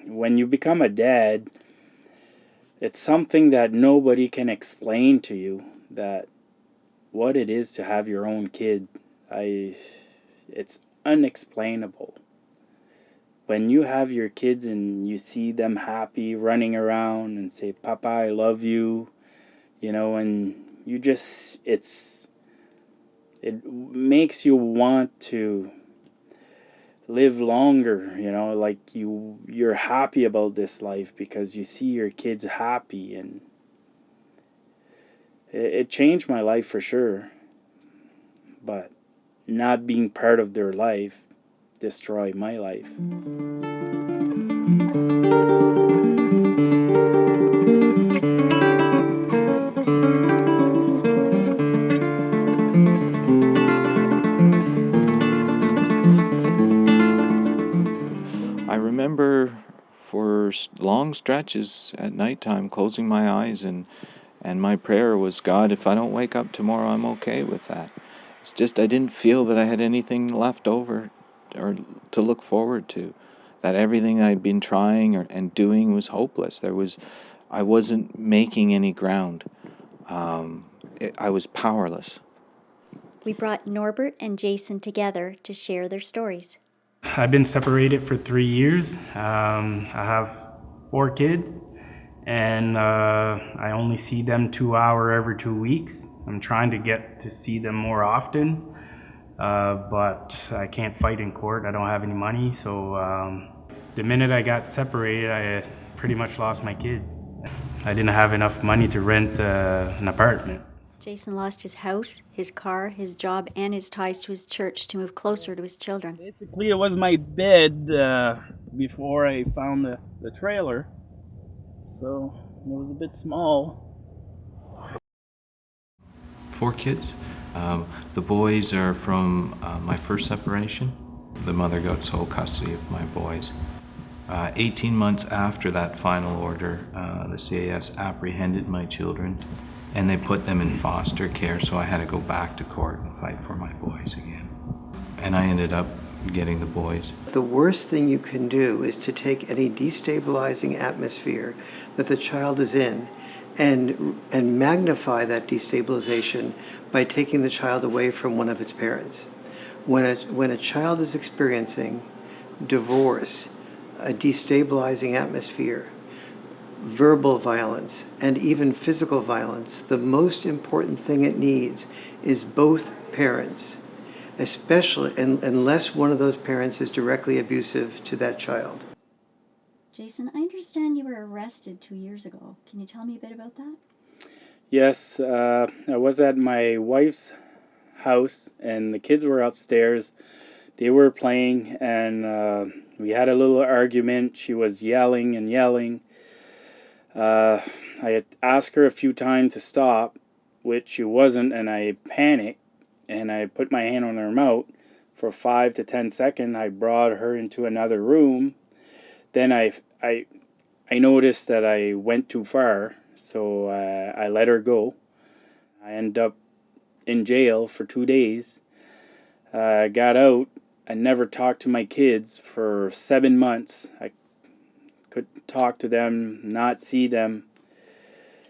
when you become a dad, it's something that nobody can explain to you, that what it is to have your own kid. I It's unexplainable. When you have your kids and you see them happy running around and say, "Papa, I love you," and you just it makes you want to live longer, like you're happy about this life because you see your kids happy, and it changed my life for sure. But not being part of their life destroyed my life. I remember for long stretches at nighttime closing my eyes, and my prayer was, God, if I don't wake up tomorrow, I'm okay with that. It's just I didn't feel that I had anything left over or to look forward to, that everything I'd been trying and doing was hopeless. I wasn't making any ground. I was powerless. We brought Norbert and Jason together to share their stories. I've been separated for 3 years. I have 4 kids, and I only see them 2 hours every 2 weeks. I'm trying to get to see them more often, but I can't fight in court. I don't have any money, so the minute I got separated, I pretty much lost my kid. I didn't have enough money to rent an apartment. Jason lost his house, his car, his job, and his ties to his church to move closer to his children. Basically, it was my bed before I found the trailer, so it was a bit small. 4 kids. The boys are from my first separation. The mother got sole custody of my boys. 18 months after that final order, the CAS apprehended my children and they put them in foster care, so I had to go back to court and fight for my boys again. And I ended up getting the boys. The worst thing you can do is to take any destabilizing atmosphere that the child is in and magnify that destabilization by taking the child away from one of its parents. When a child is experiencing divorce, a destabilizing atmosphere, verbal violence, and even physical violence, the most important thing it needs is both parents, especially unless one of those parents is directly abusive to that child. Jason, I understand you were arrested 2 years ago. Can you tell me a bit about that? Yes, I was at my wife's house, and the kids were upstairs. They were playing, and we had a little argument. She was yelling and yelling. I had asked her a few times to stop, which she wasn't, and I panicked, and I put my hand on her mouth. For 5 to 10 seconds, I brought her into another room. Then I noticed that I went too far, so I let her go. I ended up in jail for 2 days. I got out. I never talked to my kids for 7 months. I could talk to them, not see them.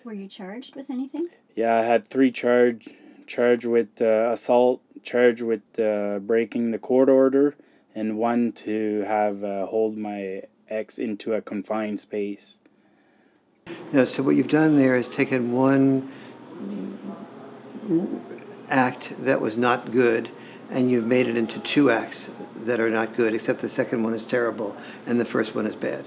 Were you charged with anything? Yeah, I had 3 charged with assault, charged with breaking the court order, and 1 to have hold my ex into a confined space. So what you've done there is taken one act that was not good, and you've made it into 2 acts that are not good, except the second one is terrible and the first one is bad.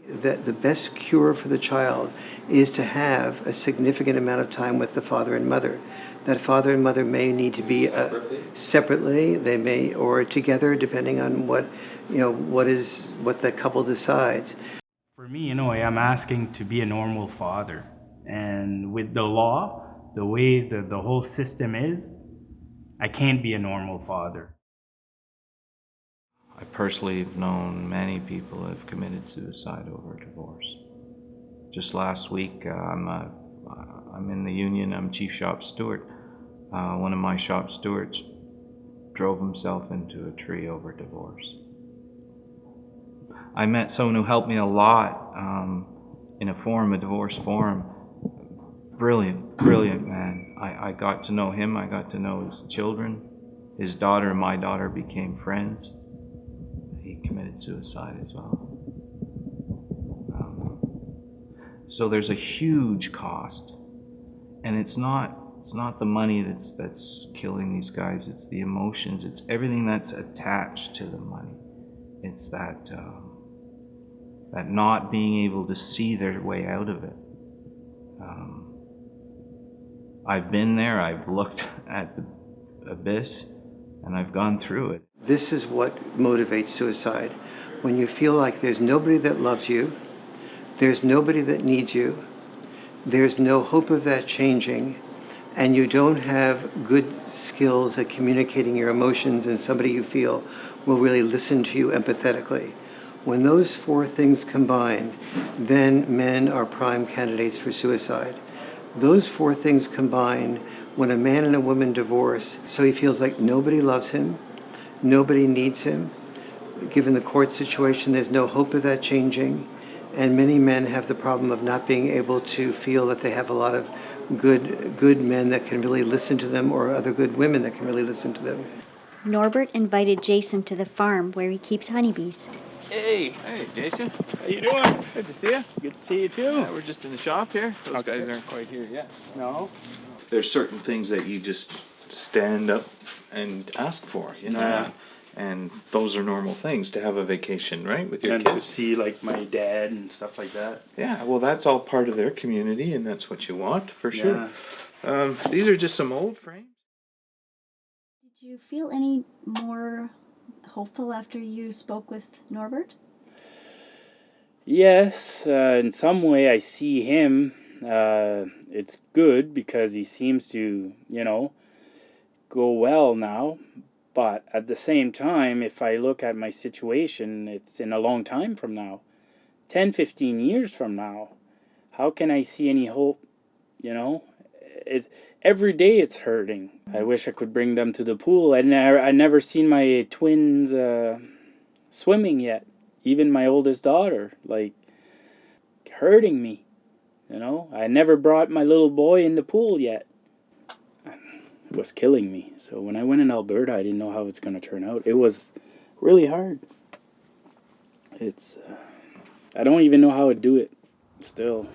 That the best cure for the child is to have a significant amount of time with the father and mother. That father and mother may need to be separately, they may, or together, depending on what the couple decides. For me, I'm asking to be a normal father. And with the law, the way the whole system is, I can't be a normal father. I personally have known many people who have committed suicide over divorce. Just last week, I'm in the union, I'm chief shop steward. One of my shop stewards drove himself into a tree over divorce. I met someone who helped me a lot in a forum, a divorce forum. Brilliant man. I got to know him. I got to know his children. His daughter and my daughter became friends. He committed suicide as well. So there's a huge cost, and it's not the money that's killing these guys. It's the emotions. It's everything that's attached to the money. It's that not being able to see their way out of it. I've been there. I've looked at the abyss, and I've gone through it. This is what motivates suicide. When you feel like there's nobody that loves you, there's nobody that needs you, there's no hope of that changing, and you don't have good skills at communicating your emotions and somebody you feel will really listen to you empathetically. When those four things combine, then men are prime candidates for suicide. Those four things combine when a man and a woman divorce, so he feels like nobody loves him, nobody needs him. Given the court situation, there's no hope of that changing. And many men have the problem of not being able to feel that they have a lot of good men that can really listen to them, or other good women that can really listen to them. Norbert invited Jason to the farm where he keeps honeybees. Hey, Jason. How you doing? Good to see you. Good to see you too. Yeah, we're just in the shop here. Those Okay. guys aren't quite here yet. No. There's certain things that you just stand up and ask for, you know. Yeah. And those are normal things to have a vacation, right, with your And to kids. see like my dad and stuff like that. Yeah, well, that's all part of their community, and that's what you want, for sure. Yeah. These are just some old frames. Did you feel any more hopeful after you spoke with Norbert? Yes, in some way I see him. It's good because he seems to, go well now. But at the same time, if I look at my situation, it's in a long time from now. 10, 15 years from now. How can I see any hope? Every day it's hurting. I wish I could bring them to the pool. I never seen my twins swimming yet. Even my oldest daughter, hurting me. I never brought my little boy in the pool yet. It was killing me. So when I went in Alberta, I didn't know how it's going to turn out. It was really hard. I don't even know how to do it still.